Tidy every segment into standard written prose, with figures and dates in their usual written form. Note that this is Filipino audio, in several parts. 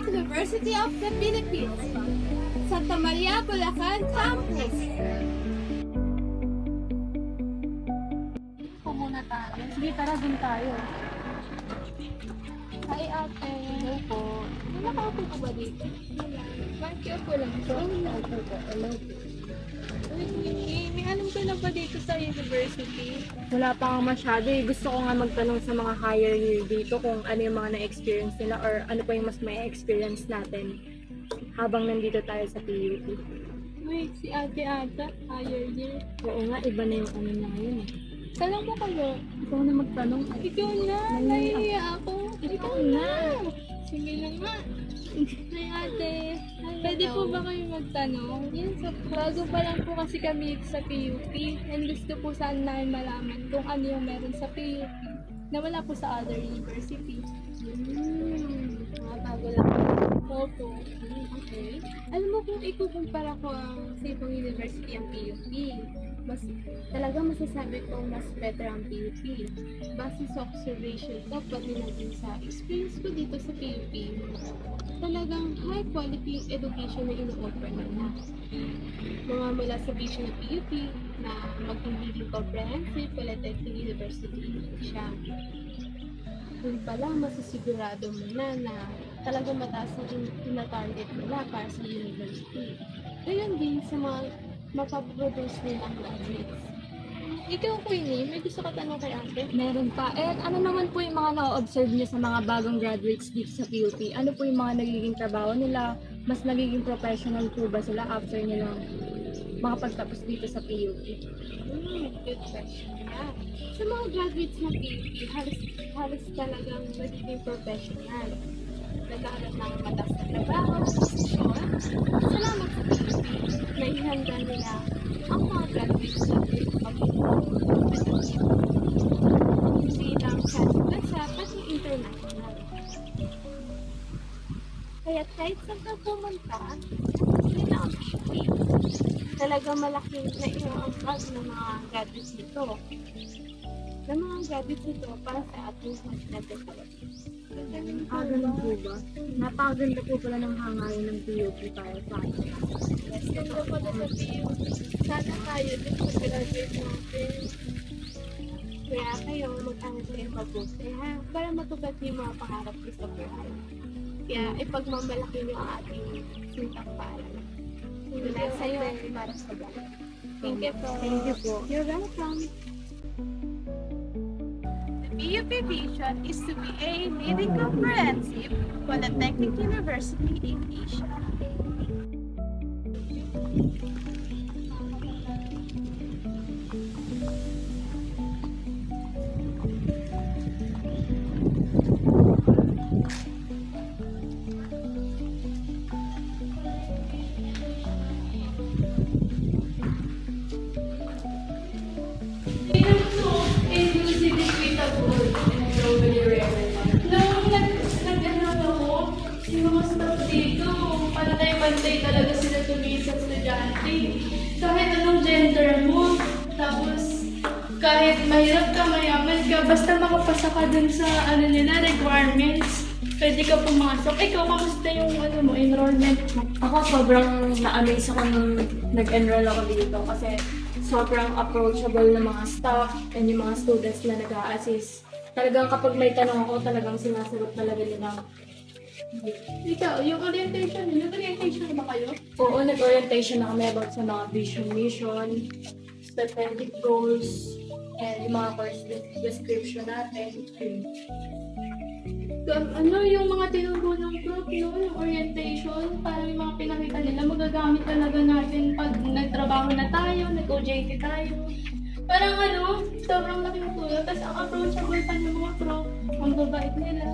Polytechnic University of the Philippines, Santa Maria, Bulacan Campus. Dito muna tayo. Sige, tara dun tayo. Hi, ate. Hello po. May nakaupo ko ba dito? Bakit po lang ito? Nakaupo ko. Hello po. May alam ka na ba dito sa university? Wala pa nga masyado eh. Gusto ko nga magtanong sa mga higher year dito kung ano yung mga na-experience nila or ano pa yung mas may experience natin habang nandito tayo sa PUP. Wait, si ate ata, higher year. Oo nga, iba na yung ano na ngayon eh. Tanong mo kayo. Ikaw na magtanong. Ikaw na, nahihiya ako. Ikaw na. Sige na nga. Hi ate, pwede po ba kayo magtanong? Yes, bago pa lang po kasi kami sa PUP and gusto po sana namin malaman kung ano yung meron sa PUP na wala po sa other university. Bago lang. Opo. Okay. Alam mo kung ikukumpara ko ang sa ibang university ang PUP, mas talaga masasabi ko mas better ang PUP. Base sa observation ko, pati na din sa experience ko dito sa PUP, talagang high quality yung education na ino-offer nila. Mga mula sa vision ng PUP na magiging comprehensive polytechnic university siya. Doon pala masisigurado mo na talagang mataas ang tina-target nila para sa university. Gayon din sa mga mapaproduce nilang graduates. Ikaw, Queenie, may gusto ka tanong kay ate? Meron pa. Ano naman po yung mga na-observe niyo sa mga bagong graduates dito sa PUP? Ano po yung mga nagiging trabaho nila? Mas nagiging professional po ba sila after nilang makapagtapos dito sa PUP? Good question. Yeah. Sa mga graduates ng PUP, halos talagang nagiging professional. Nagkaroon ng mataas na trabaho, posisyon. Salamat sa PUP, naihanda nila ang mga graduates natin hindi lang sa bansa, pati international. Kaya kahit saan ka pumunta, hindi na ang PUP. Talagang malaking na i-ambag ng mga graduates nito. Ng mga graduates nito para sa ating natin talaga. Ganun po ba? Napakaganda po pala ng hangarin ng PUP para sa akin. Yes, ganda po na sa PUP. Sana tayo din sa graduate natin. Kaya kayo mag-aral kayo mabuti ha, para matupad yung mga pangarap ko sa buhay. Kaya ipagmamalaki niyo ang ating sintang paaral. Mula sa'yo at para sa buhay. Thank you po. Thank you po. You're welcome. The PUP vision is to be a leading comprehensive polytechnic university in Asia. Pantay talaga sila tumingin sa estudyante. Kahit anong gender mo, tapos kahit mahirap ka, mayaman ka, basta makapasa ka dun sa nila, requirements, pwede ka pumasok. Ikaw, kamusta yung enrollment mo? Ako sobrang na-amaze ako nung nag-enroll ako dito kasi sobrang approachable ng mga staff and yung mga students na nag-a-assist. Talagang kapag may tanong ako, talagang sinasagot talaga nila. Ikaw, yung orientation ba kayo? Oo, nag-orientation na kami about sa mga vision, mission, strategic goals, and yung mga course description natin. Yung mga tinuro ng group, yung orientation, parang yung mga pinakita nila, magagamit talaga natin pag nagtrabaho na tayo, nag-OJT tayo. Parang sobrang laking tulong. Tapos ang approachable pa ng mga prof, ang babait nila.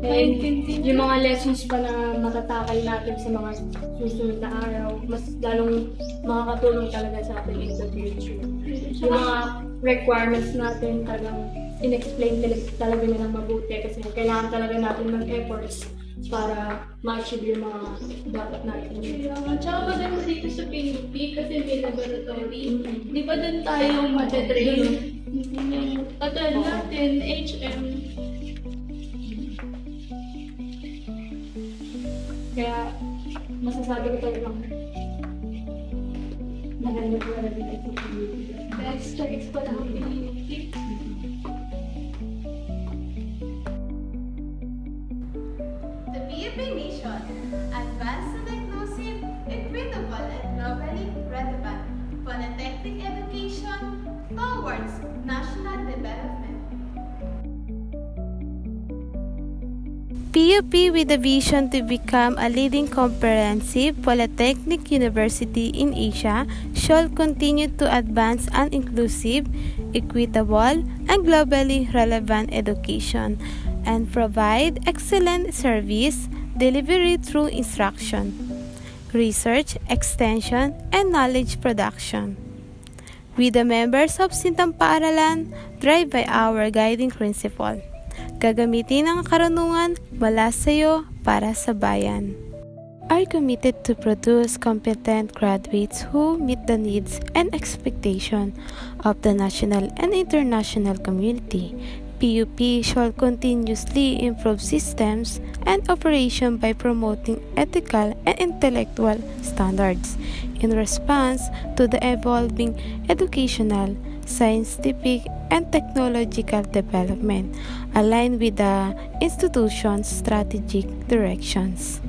And yung mga lessons pa na matatakal natin sa mga susunod na araw, mas lalong makakatulong talaga sa atin in the future. Yung mga requirements natin talagang in-explain talaga nilang mabuti kasi kailangan talaga natin mag-efforts para ma-achieve yung mga dapat natin. Tsaka maganda dito sa PUP kasi may laboratory. Di ba doon tayo matatrain? Yung katulad natin, HM. Kaya, masasabi ko talagang maganda po talaga ito sa community. Best choice pala ang PUP. The PUP Mission, advanced and inclusive, equitable and globally relevant polytechnic education towards national development. PUP with a vision to become a leading comprehensive polytechnic university in Asia shall continue to advance an inclusive, equitable, and globally relevant education and provide excellent service delivery through instruction, research, extension, and knowledge production. With the members of Sintang Paaralan, drive by our guiding principle. Gagamitin ang karunungan mula sa iyo para sa bayan. Are committed to produce competent graduates who meet the needs and expectations of the national and international community. PUP shall continuously improve systems and operation by promoting ethical and intellectual standards in response to the evolving educational, scientific, and technological development aligned with the institution's strategic directions.